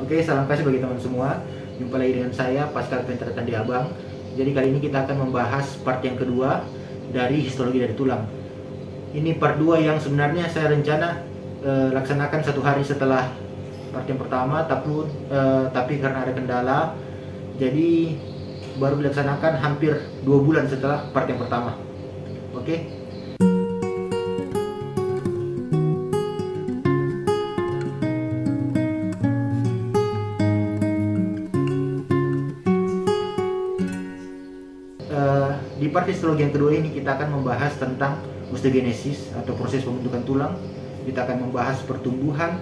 Oke, salam kasih bagi teman semua. Jumpa lagi dengan saya, Pascal Penteratan di Abang. Jadi kali ini kita akan membahas part yang kedua dari histologi dari tulang. Ini part 2 yang sebenarnya saya rencana laksanakan satu hari setelah part yang pertama, tapi karena ada kendala, jadi baru dilaksanakan hampir 2 bulan setelah part yang pertama. Oke. Di part histologi yang kedua ini kita akan membahas tentang osteogenesis atau proses pembentukan tulang. Kita akan membahas pertumbuhan,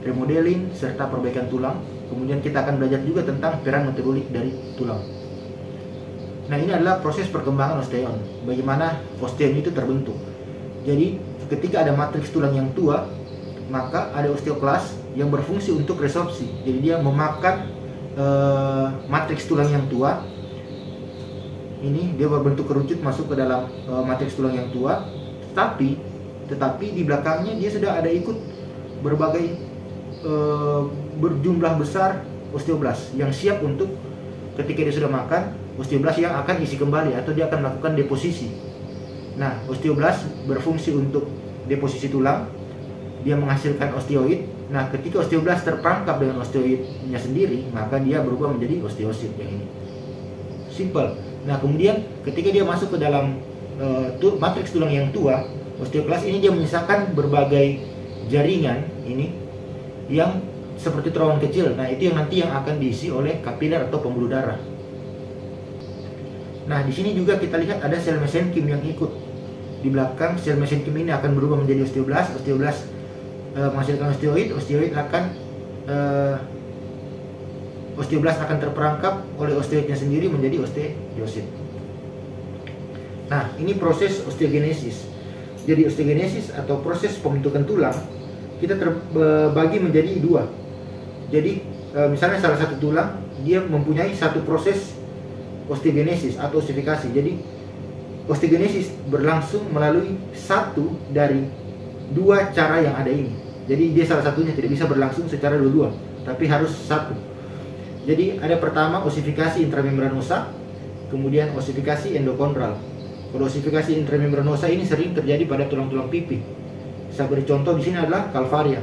remodeling, serta perbaikan tulang. Kemudian kita akan belajar juga tentang peran metabolik dari tulang. Nah, ini adalah proses perkembangan osteon. Bagaimana osteon itu terbentuk. Jadi ketika ada matriks tulang yang tua, maka ada osteoklas yang berfungsi untuk resorpsi. Jadi dia memakan matriks tulang yang tua. Ini dia berbentuk kerucut masuk ke dalam matriks tulang yang tua, tetapi di belakangnya dia sudah ada ikut berbagai berjumlah besar osteoblas yang siap untuk ketika dia sudah makan, osteoblas yang akan isi kembali atau dia akan melakukan deposisi. Nah, osteoblas berfungsi untuk deposisi tulang, dia menghasilkan osteoid. Nah, ketika osteoblas terperangkap dengan osteoidnya sendiri, maka dia berubah menjadi osteosit yang ini. Simple. Nah, kemudian ketika dia masuk ke dalam matriks tulang yang tua, osteoklas ini dia menyisakan berbagai jaringan ini yang seperti terowongan kecil. Nah, itu yang nanti yang akan diisi oleh kapiler atau pembuluh darah. Nah, di sini juga kita lihat ada sel mesenkim yang ikut. Di belakang sel mesenkim ini akan berubah menjadi osteoblas. Osteoblas menghasilkan osteoid osteoblas akan terperangkap oleh osteoidnya sendiri menjadi osteosit. Nah, ini proses osteogenesis. Jadi osteogenesis atau proses pembentukan tulang kita terbagi menjadi dua. Jadi misalnya salah satu tulang dia mempunyai satu proses osteogenesis atau ossifikasi. Jadi osteogenesis berlangsung melalui satu dari dua cara yang ada ini. Jadi dia salah satunya tidak bisa berlangsung secara dua-dua, tapi harus satu. Jadi ada pertama ossifikasi intramembranosa, kemudian ossifikasi endokondral. Kalau ossifikasi intramembranosa ini sering terjadi pada tulang-tulang pipi. Saya beri contoh di sini adalah calvaria.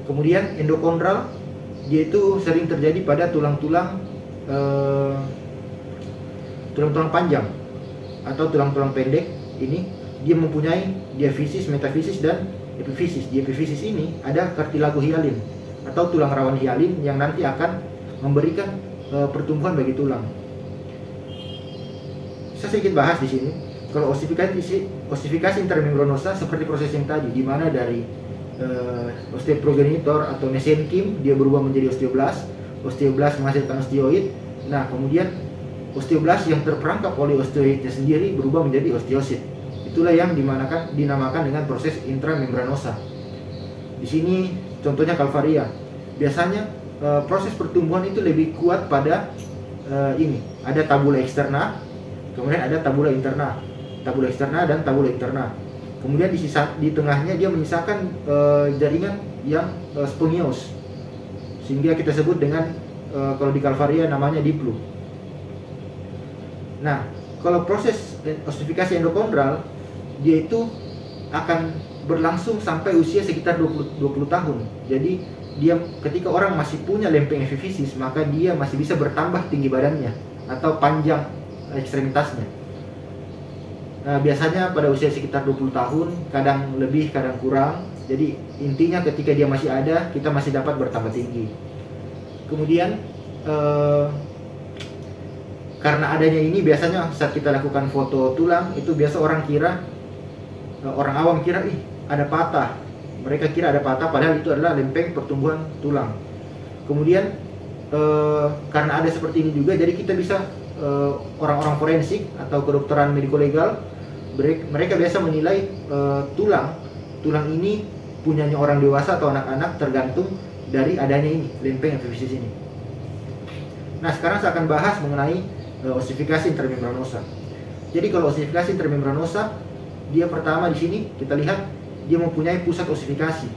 Kemudian endokondral, dia itu sering terjadi pada tulang-tulang panjang atau tulang-tulang pendek. Ini dia mempunyai diafisis, metafisis, dan epifisis. Di epifisis ini ada kartilago hialin atau tulang rawan hialin yang nanti akan memberikan pertumbuhan bagi tulang. Saya sedikit bahas di sini. Kalau ossifikasi intramembranosa seperti proses yang tadi, di mana dari osteoprogenitor atau mesenkim dia berubah menjadi osteoblas. Osteoblas menghasilkan osteoid. Nah, kemudian osteoblas yang terperangkap oleh osteoidnya sendiri berubah menjadi osteosit. Itulah yang dinamakan dengan proses intramembranosa. Di sini contohnya calvaria. Biasanya proses pertumbuhan itu lebih kuat pada ini. Ada tabula eksterna, kemudian ada tabula interna. Tabula eksterna dan tabula interna. Kemudian di tengahnya dia menyisakan jaringan yang spongios. Sehingga kita sebut dengan kalau di calvaria namanya diplo. Nah, kalau proses ossifikasi endokondral dia itu akan berlangsung sampai usia sekitar 20 tahun. Jadi dia ketika orang masih punya lempeng epifisis, maka dia masih bisa bertambah tinggi badannya atau panjang ekstremitasnya. Nah, biasanya pada usia sekitar 20 tahun, kadang lebih, kadang kurang. Jadi intinya ketika dia masih ada, kita masih dapat bertambah tinggi. Kemudian karena adanya ini biasanya saat kita lakukan foto tulang, itu biasa orang awam kira ada patah. Mereka kira ada patah, padahal itu adalah lempeng pertumbuhan tulang. Kemudian karena ada seperti ini juga, jadi kita bisa orang-orang forensik atau kedokteran mediko-legal, mereka biasa menilai tulang ini punyanya orang dewasa atau anak-anak tergantung dari adanya ini lempeng epifisis ini. Nah, sekarang saya akan bahas mengenai ossifikasi intramembranosa. Jadi kalau ossifikasi intramembranosa, dia pertama di sini kita lihat dia mempunyai pusat ossifikasi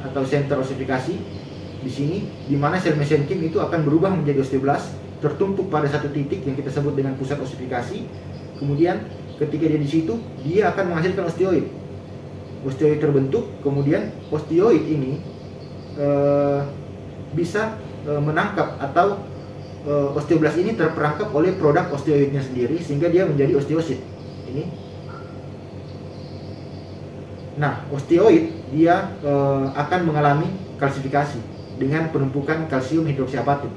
atau center ossifikasi di sini, di mana sel mesenkim itu akan berubah menjadi osteoblast, tertumpuk pada satu titik yang kita sebut dengan pusat osifikasi. Kemudian ketika dia di situ, dia akan menghasilkan osteoid. Osteoid terbentuk, kemudian osteoid ini bisa menangkap atau osteoblast ini terperangkap oleh produk osteoidnya sendiri sehingga dia menjadi osteosit. Ini. Nah, osteoid dia akan mengalami kalsifikasi dengan penumpukan kalsium hidroksiapatit.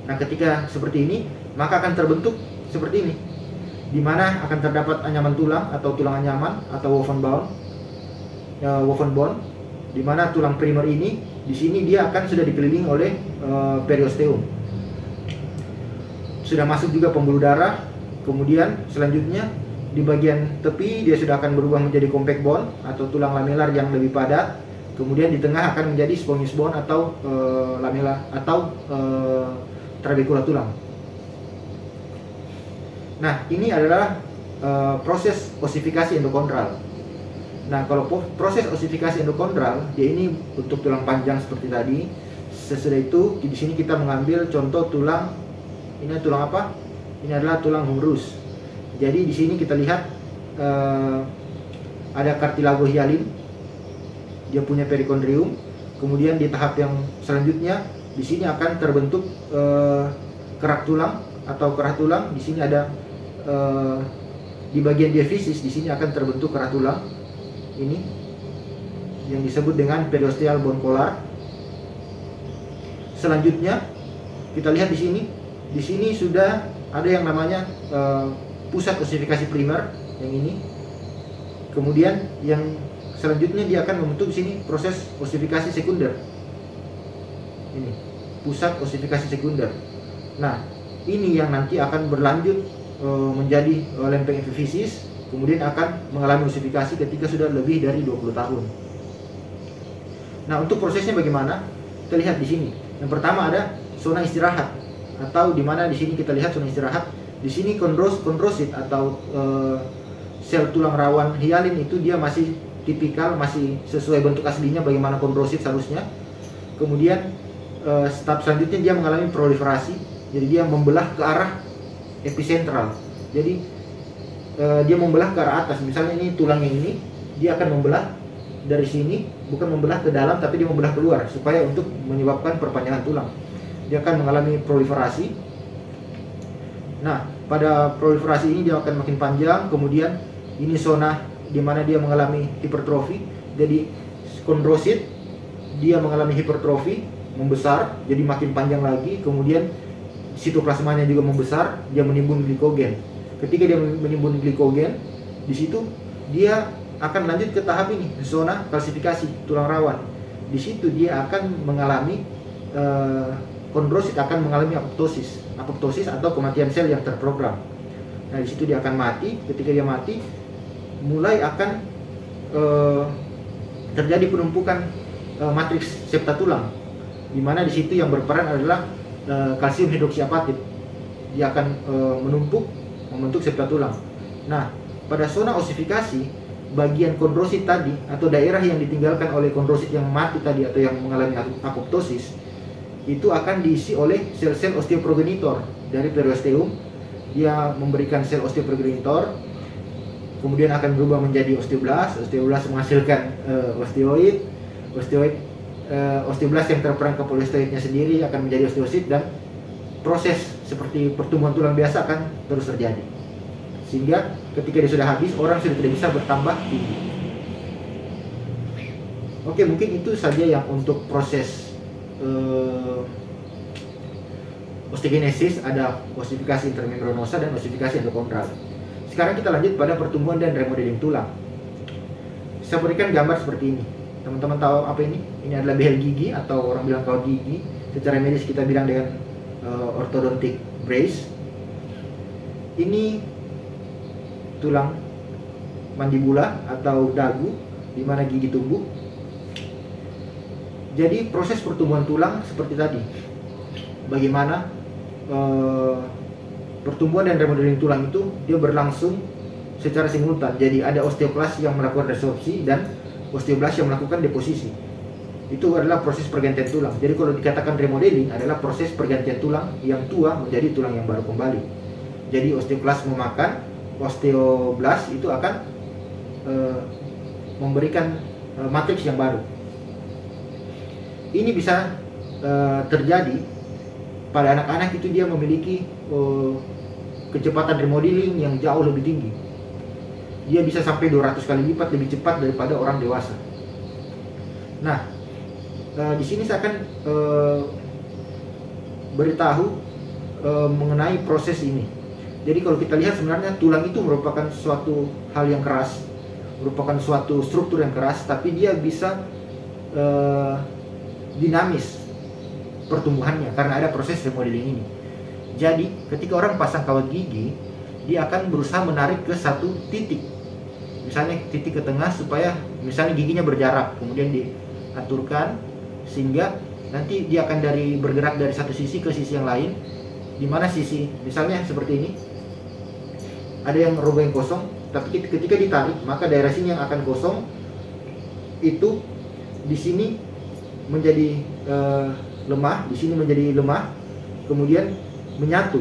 Nah, ketika seperti ini, maka akan terbentuk seperti ini, di mana akan terdapat anyaman tulang atau tulang anyaman atau woven bone, di mana tulang primer ini di sini dia akan sudah dikelilingi oleh periosteum. Sudah masuk juga pembuluh darah. Kemudian selanjutnya di bagian tepi dia sudah akan berubah menjadi compact bone atau tulang lamelar yang lebih padat. Kemudian di tengah akan menjadi spongious bone atau lamela atau trabecula tulang. Nah, ini adalah proses osifikasi endokondral. Nah, kalau proses osifikasi endokondral, dia ini untuk tulang panjang seperti tadi. Sesudah itu, di sini kita mengambil contoh tulang. Ini tulang apa? Ini adalah tulang humerus. Jadi di sini kita lihat ada cartilago hyalin. Dia punya perikondrium. Kemudian di tahap yang selanjutnya, di sini akan terbentuk kerak tulang atau kerah tulang. Di sini ada di bagian diafisis, di sini akan terbentuk kerah tulang. Ini yang disebut dengan periosteal bone collar. Selanjutnya kita lihat di sini. Di sini sudah ada yang namanya pusat osifikasi primer yang ini. Kemudian yang selanjutnya dia akan membentuk di sini proses osifikasi sekunder. Ini pusat osifikasi sekunder. Nah, ini yang nanti akan berlanjut menjadi lempeng epifisis. Kemudian akan mengalami osifikasi ketika sudah lebih dari 20 tahun. Nah, untuk prosesnya bagaimana? Kita lihat di sini. Yang pertama ada zona istirahat, atau di mana di sini kita lihat zona istirahat. Di sini kondrosit atau sel tulang rawan hyalin itu dia masih tipikal, masih sesuai bentuk aslinya bagaimana kondrosit seharusnya. Kemudian tahap selanjutnya dia mengalami proliferasi, jadi dia membelah ke arah episentral. Jadi dia membelah ke arah atas. Misalnya ini tulang yang ini, dia akan membelah dari sini, bukan membelah ke dalam tapi dia membelah keluar supaya untuk menyebabkan perpanjangan tulang. Dia akan mengalami proliferasi. Nah, pada proliferasi ini dia akan makin panjang. Kemudian ini zona di mana dia mengalami hipertrofi. Jadi kondrosit dia mengalami hipertrofi, membesar, jadi makin panjang lagi. Kemudian sitoplasmanya juga membesar, dia menimbun glikogen. Ketika dia menimbun glikogen, di situ dia akan lanjut ke tahap ini, zona kalsifikasi tulang rawan. Di situ dia akan mengalami kondrosit, akan mengalami apoptosis atau kematian sel yang terprogram. Nah, di situ dia akan mati. Ketika dia mati, mulai akan terjadi penumpukan matriks septa tulang, di mana di situ yang berperan adalah kalsium hidroksiapatit. Dia akan membentuk septa tulang. Nah, pada zona osifikasi, bagian kondrosit tadi atau daerah yang ditinggalkan oleh kondrosit yang mati tadi atau yang mengalami apoptosis itu akan diisi oleh sel-sel osteoprogenitor dari periosteum. Dia memberikan sel osteoprogenitor, kemudian akan berubah menjadi osteoblast. Osteoblast menghasilkan osteoblast yang terperangkap oleh osteoidnya sendiri akan menjadi osteosit, dan proses seperti pertumbuhan tulang biasa akan terus terjadi, sehingga ketika dia sudah habis, orang sudah tidak bisa bertambah tinggi. Oke, mungkin itu saja yang untuk proses osteogenesis. Ada osifikasi intermembranosa dan osifikasi endokondral. Sekarang kita lanjut pada pertumbuhan dan remodeling tulang. Saya berikan gambar seperti ini. Teman-teman tahu apa ini? Ini adalah behel gigi atau orang bilang kawat gigi. Secara medis kita bilang dengan ortodontic brace. Ini tulang mandibula atau dagu di mana gigi tumbuh. Jadi proses pertumbuhan tulang seperti tadi. Bagaimana pertumbuhan dan remodeling tulang itu dia berlangsung secara simultan. Jadi ada osteoklas yang melakukan resorpsi dan osteoblast yang melakukan deposisi. Itu adalah proses pergantian tulang. Jadi kalau dikatakan remodeling adalah proses pergantian tulang yang tua menjadi tulang yang baru kembali. Jadi osteoklas memakan, osteoblast itu akan memberikan matriks yang baru. Ini bisa terjadi pada anak-anak itu dia memiliki kecepatan remodeling yang jauh lebih tinggi. Dia bisa sampai 200 kali lipat lebih cepat daripada orang dewasa. Nah, di sini saya akan beritahu mengenai proses ini. Jadi kalau kita lihat sebenarnya tulang itu merupakan suatu hal yang keras, merupakan suatu struktur yang keras, tapi dia bisa dinamis pertumbuhannya karena ada proses remodeling ini. Jadi ketika orang pasang kawat gigi, dia akan berusaha menarik ke satu titik, misalnya titik ke tengah, supaya misalnya giginya berjarak, kemudian diaturkan sehingga nanti dia akan bergerak dari satu sisi ke sisi yang lain, di mana sisi misalnya seperti ini ada yang rongga yang kosong, tapi ketika ditarik maka daerah sini yang akan kosong itu di sini menjadi lemah, di sini menjadi lemah, kemudian menyatu.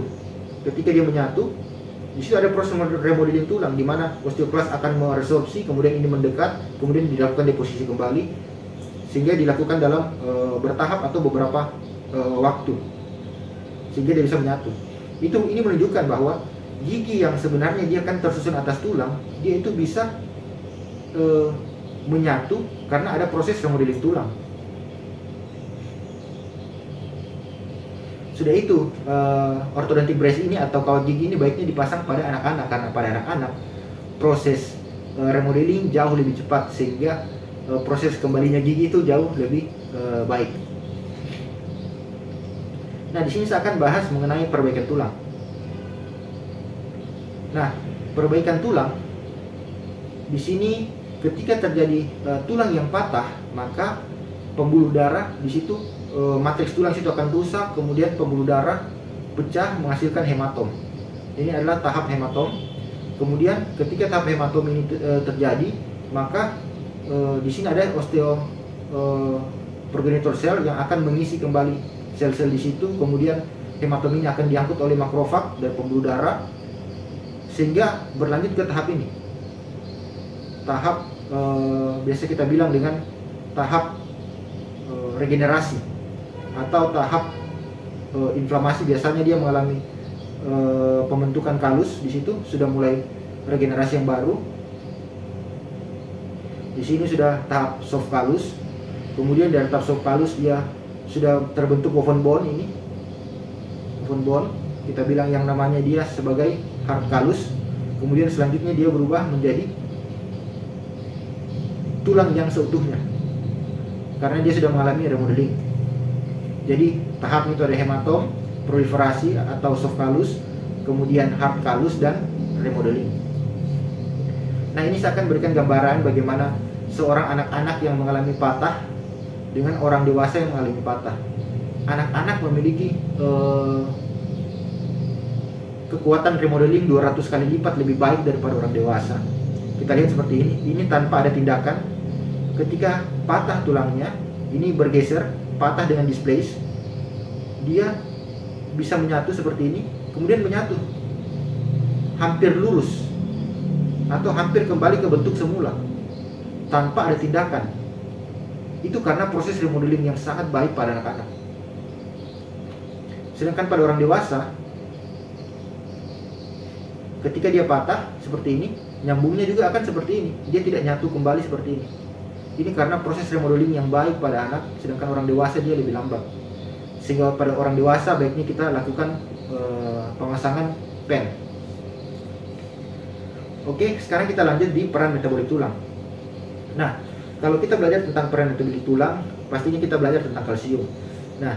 Ketika dia menyatu, di situ ada proses remodeling tulang, di mana osteoklas akan meresorpsi, kemudian ini mendekat, kemudian dilakukan deposisi kembali, sehingga dilakukan dalam bertahap atau beberapa waktu, sehingga dia bisa menyatu. Ini menunjukkan bahwa gigi yang sebenarnya dia akan tersusun atas tulang, dia itu bisa menyatu karena ada proses remodeling tulang. Sudah itu, orthodontic brace ini atau kawat gigi ini baiknya dipasang pada anak-anak, karena pada anak-anak proses remodeling jauh lebih cepat, sehingga proses kembalinya gigi itu jauh lebih baik. Nah, di sini saya akan bahas mengenai perbaikan tulang. Nah, perbaikan tulang di sini ketika terjadi tulang yang patah, maka pembuluh darah di situ, matriks tulang situ akan rusak, kemudian pembuluh darah pecah menghasilkan hematom. Ini adalah tahap hematom. Kemudian ketika tahap hematom ini terjadi, maka di sini ada progenitor sel yang akan mengisi kembali sel-sel di situ. Kemudian hematom ini akan diangkut oleh makrofag dari pembuluh darah, sehingga berlanjut ke tahap ini. Tahap biasa kita bilang dengan tahap regenerasi atau tahap inflamasi. Biasanya dia mengalami pembentukan kalus, di situ sudah mulai regenerasi yang baru. Di sini sudah tahap soft kalus. Kemudian dari tahap soft kalus dia sudah terbentuk woven bone. Ini woven bone, kita bilang yang namanya dia sebagai hard kalus. Kemudian selanjutnya dia berubah menjadi tulang yang seutuhnya karena dia sudah mengalami remodeling. Jadi tahap itu ada hematom, proliferasi atau soft kalus, kemudian hard kalus, dan remodeling. Nah, ini saya akan berikan gambaran bagaimana seorang anak-anak yang mengalami patah dengan orang dewasa yang mengalami patah. Anak-anak memiliki kekuatan remodeling 200 kali lipat lebih baik daripada orang dewasa. Kita lihat seperti ini. Ini tanpa ada tindakan. Ketika patah tulangnya, ini bergeser, patah dengan displace, dia bisa menyatu seperti ini, kemudian menyatu hampir lurus atau hampir kembali ke bentuk semula tanpa ada tindakan. Itu karena proses remodeling yang sangat baik pada anak-anak. Sedangkan pada orang dewasa, ketika dia patah seperti ini, nyambungnya juga akan seperti ini, dia tidak nyatu kembali seperti ini. Ini karena proses remodeling yang baik pada anak, sedangkan orang dewasa dia lebih lambat. Sehingga pada orang dewasa baiknya kita lakukan pemasangan pen. Oke, sekarang kita lanjut di peran metabolik tulang. Nah, kalau kita belajar tentang peran metabolik tulang, pastinya kita belajar tentang kalsium. Nah,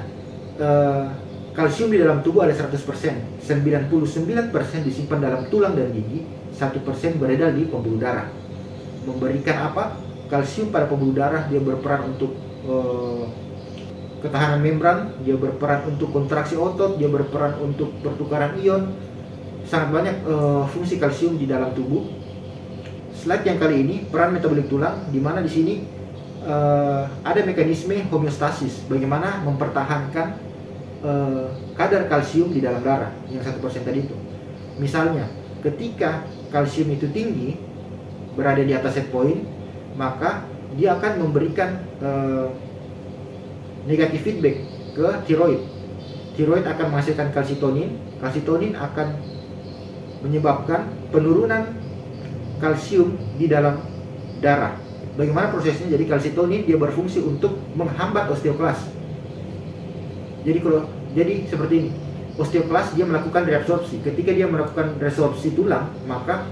kalsium di dalam tubuh ada 100%, 99% disimpan dalam tulang dan gigi, 1% beredar di pembuluh darah. Memberikan apa? Kalsium pada pembuluh darah, dia berperan untuk ketahanan membran, dia berperan untuk kontraksi otot, dia berperan untuk pertukaran ion. Sangat banyak fungsi kalsium di dalam tubuh. Slide yang kali ini peran metabolik tulang, di mana di sini ada mekanisme homeostasis, bagaimana mempertahankan kadar kalsium di dalam darah yang 1% tadi itu. Misalnya, ketika kalsium itu tinggi, berada di atas set point, maka dia akan memberikan negatif feedback ke tiroid. Tiroid akan menghasilkan kalsitonin. Kalsitonin akan menyebabkan penurunan kalsium di dalam darah. Bagaimana prosesnya? Jadi kalsitonin dia berfungsi untuk menghambat osteoklas. Jadi seperti ini. Osteoklas dia melakukan reabsorpsi. Ketika dia melakukan reabsorpsi tulang, maka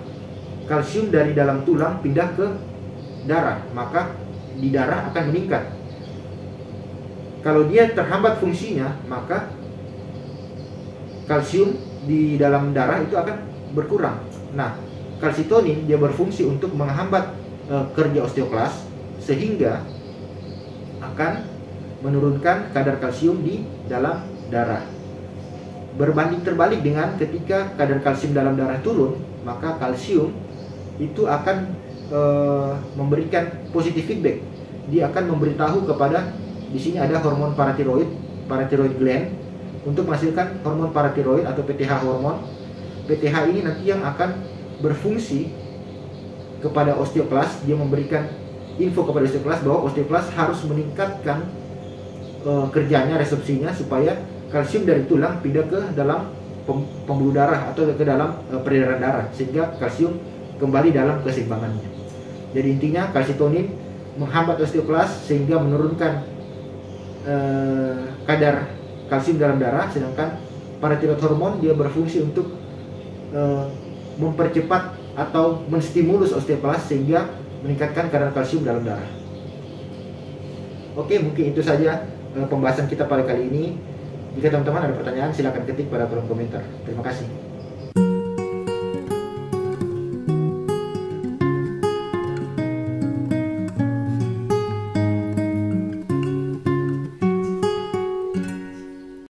kalsium dari dalam tulang pindah ke darah, maka di darah akan meningkat. Kalau dia terhambat fungsinya, maka kalsium di dalam darah itu akan berkurang. Nah, kalsitonin dia berfungsi untuk menghambat kerja osteoklas, sehingga akan menurunkan kadar kalsium di dalam darah. Berbanding terbalik dengan ketika kadar kalsium dalam darah turun, maka kalsium itu akan memberikan positif feedback. Dia akan memberitahu kepada, di sini ada hormon paratiroid gland untuk menghasilkan hormon paratiroid atau PTH hormon. PTH ini nanti yang akan berfungsi kepada osteoklas. Dia memberikan info kepada osteoklas bahwa osteoklas harus meningkatkan kerjanya, resepsinya, supaya kalsium dari tulang pindah ke dalam pembuluh darah atau ke dalam peredaran darah, sehingga kalsium kembali dalam keseimbangannya. Jadi intinya kalsitonin menghambat osteoklas sehingga menurunkan kadar kalsium dalam darah, sedangkan paratiroid hormon dia berfungsi untuk mempercepat atau menstimulus osteoklas sehingga meningkatkan kadar kalsium dalam darah. Oke, mungkin itu saja pembahasan kita pada kali ini. Jika teman-teman ada pertanyaan, silakan ketik pada kolom komentar. Terima kasih.